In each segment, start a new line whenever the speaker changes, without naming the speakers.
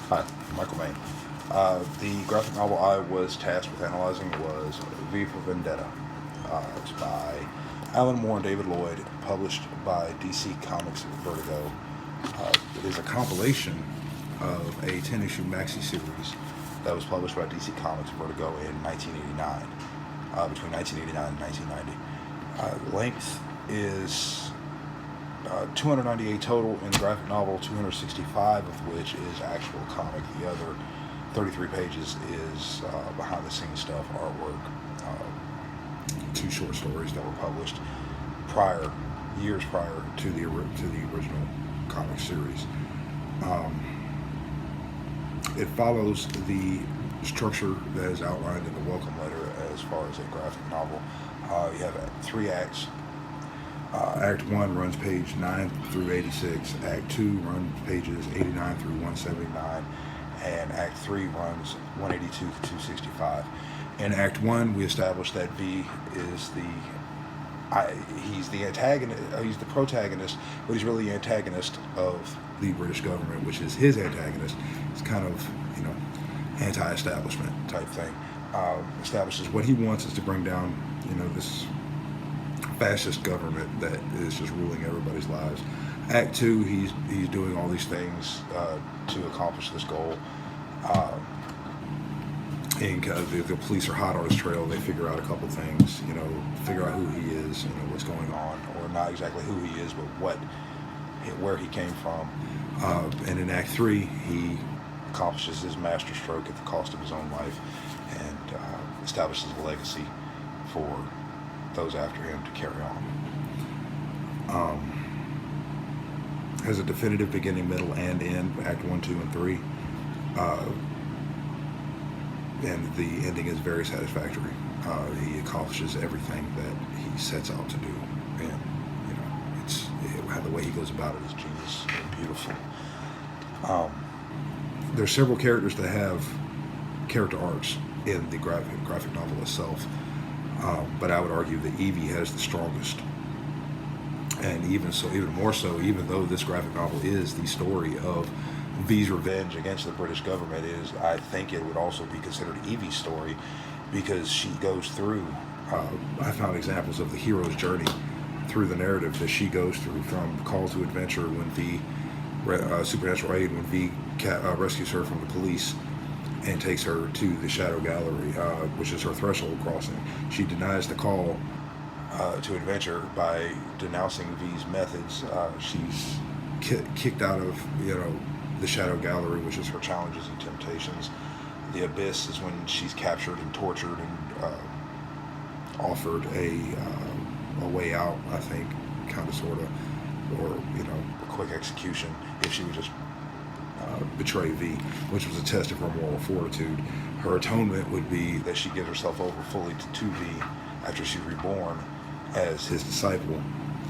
Hi, Michael Maine. The graphic novel I was tasked with analyzing was V for Vendetta. It's by Alan Moore and David Lloyd, published by DC Comics Vertigo. It is a compilation of a 10-issue maxi series that was published by DC Comics Vertigo in 1989, between 1989 and 1990. Length is 298 total in the graphic novel, 265 of which is actual comic. The other 33 pages is behind the scenes stuff, artwork, two short stories that were published years prior to the original comic series. It follows the structure that is outlined in the welcome letter as far as a graphic novel. You have 3 acts. Act 1 runs page 9 through 86, Act 2 runs pages 89 through 179, and Act 3 runs 182 to 265. In Act 1, we established that V is he's the antagonist, he's the protagonist, but he's really the antagonist of the British government, which is his antagonist. It's kind of, anti-establishment type thing. Establishes what he wants is to bring down, this fascist government that is just ruling everybody's lives. Act 2, he's doing all these things to accomplish this goal. And the police are hot on his trail. They figure out a couple things, figure out who he is, what's going on, or not exactly who he is, but where he came from. And in Act 3, he accomplishes his masterstroke at the cost of his own life and establishes a legacy for those after him to carry on. Has a definitive beginning, middle, and end, Act 1, 2, and 3. And the ending is very satisfactory. He accomplishes everything that he sets out to do, and the way he goes about it is genius and beautiful. There's several characters that have character arcs in the graphic novel itself, but I would argue that Evie has the strongest, and even more so, even though this graphic novel is the story of V's revenge against the British government, I think it would also be considered Evie's story, because she goes through, I found examples of the hero's journey through the narrative that she goes through, from call to adventure when V, supernatural aid, when V rescues her from the police and takes her to the Shadow Gallery, which is her threshold crossing. She denies the call to adventure by denouncing V's methods. She's kicked out of, the Shadow Gallery, which is her challenges and temptations. The Abyss is when she's captured and tortured and offered a way out, I think, kind of, sort of, or, a quick execution if she would just betray V, which was a test of her moral fortitude. Her atonement would be that she gives herself over fully to V after she's reborn as his disciple.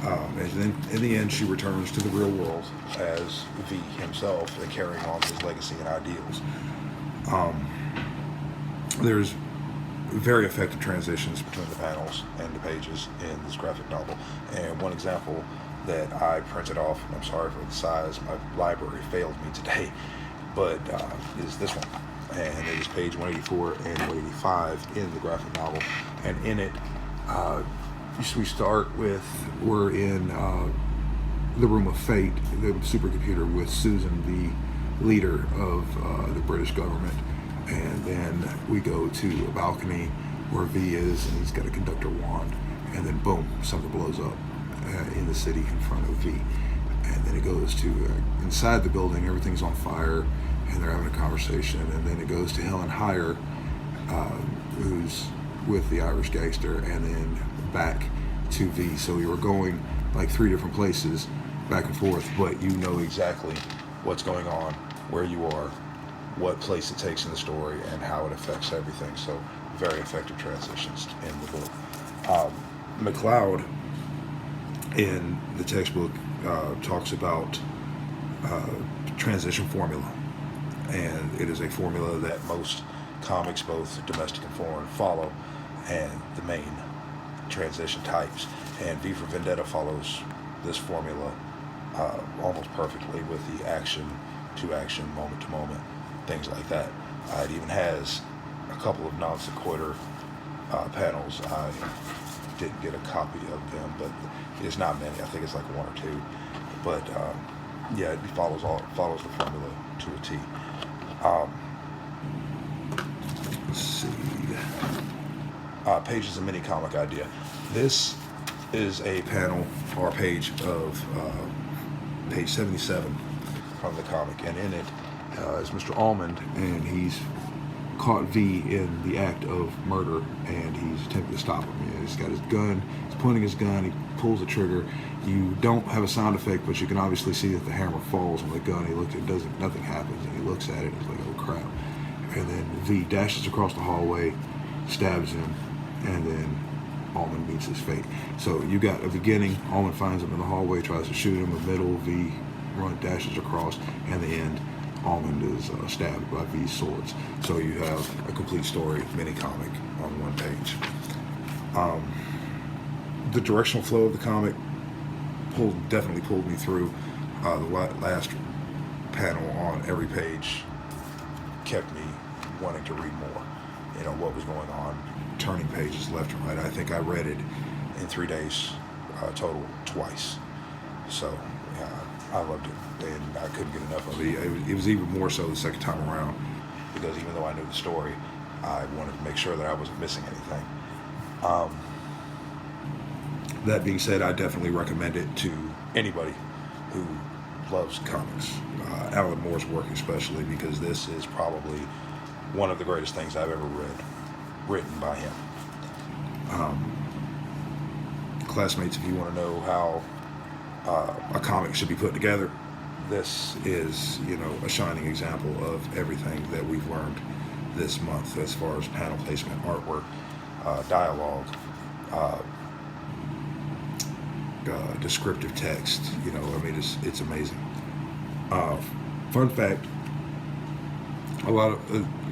And then in the end, she returns to the real world as V himself and carrying on his legacy and ideals. There's very effective transitions between the panels and the pages in this graphic novel. And one example that I printed off, and I'm sorry for the size, my library failed me today, but is this one. And it is page 184 and 185 in the graphic novel. And in it, we're in the Room of Fate, the supercomputer, with Susan, the leader of the British government. And then we go to a balcony where V is, and he's got a conductor wand. And then boom, something blows up in the city in front of V. And then it goes to inside the building, everything's on fire, and they're having a conversation. And then it goes to Helen Heyer, who's with the Irish gangster, and then back to V. So we were going like 3 different places, back and forth, but you know exactly what's going on, where you are, what place it takes in the story, and how it affects everything. So very effective transitions in the book. McLeod in the textbook talks about transition formula, and it is a formula that most comics, both domestic and foreign, follow, and the main transition types. And V for Vendetta follows this formula almost perfectly, with the action to action, moment to moment things like that. It even has a couple of non sequitur panels. I didn't get a copy of them, but it's not many. I think it's like one or two. But yeah, it follows the formula to a T. Let's see. Pages of mini comic idea. This is a panel or page of page 77 from the comic, and in it is Mr. Almond, and he's caught V in the act of murder, and he's attempting to stop him. He's got his gun, he's pointing his gun, he pulls the trigger. You don't have a sound effect, but you can obviously see that the hammer falls on the gun. He looks, nothing happens, and he looks at it, and he's like, oh crap. And then V dashes across the hallway, stabs him, and then Almond meets his fate. So you got a beginning, Almond finds him in the hallway, tries to shoot him, the middle, V dashes across, and the end, Almond is stabbed by V's swords. So you have a complete story, mini comic on one page. The directional flow of the comic definitely pulled me through. The last panel on every page kept me wanting to read more. You know, what was going on, turning pages left and right. I think I read it in 3 days total twice. So I loved it, and I couldn't get enough of it. It was even more so the second time around, because even though I knew the story, I wanted to make sure that I wasn't missing anything. That being said, I definitely recommend it to anybody who loves comics. Alan Moore's work especially, because this is probably one of the greatest things I've ever read, written by him. Classmates, if you want to know how a comic should be put together, this is, a shining example of everything that we've learned this month as far as panel placement, artwork, dialogue, descriptive text. It's amazing. Fun fact: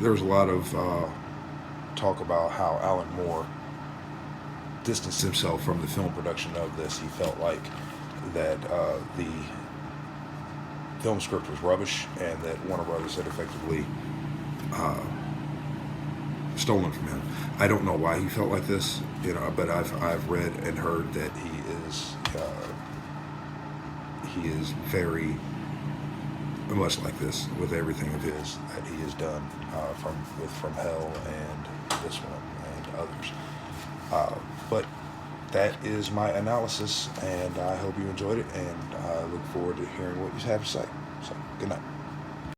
there's a lot of talk about how Alan Moore distanced himself from the film production of this. He felt like that the film script was rubbish, and that Warner Brothers had effectively stolen from him. I don't know why he felt like this, but I've read and heard that he is very much like this with everything of his that he has done from Hell and this one and others. But that is my analysis, and I hope you enjoyed it, and I look forward to hearing what you have to say. So, good night.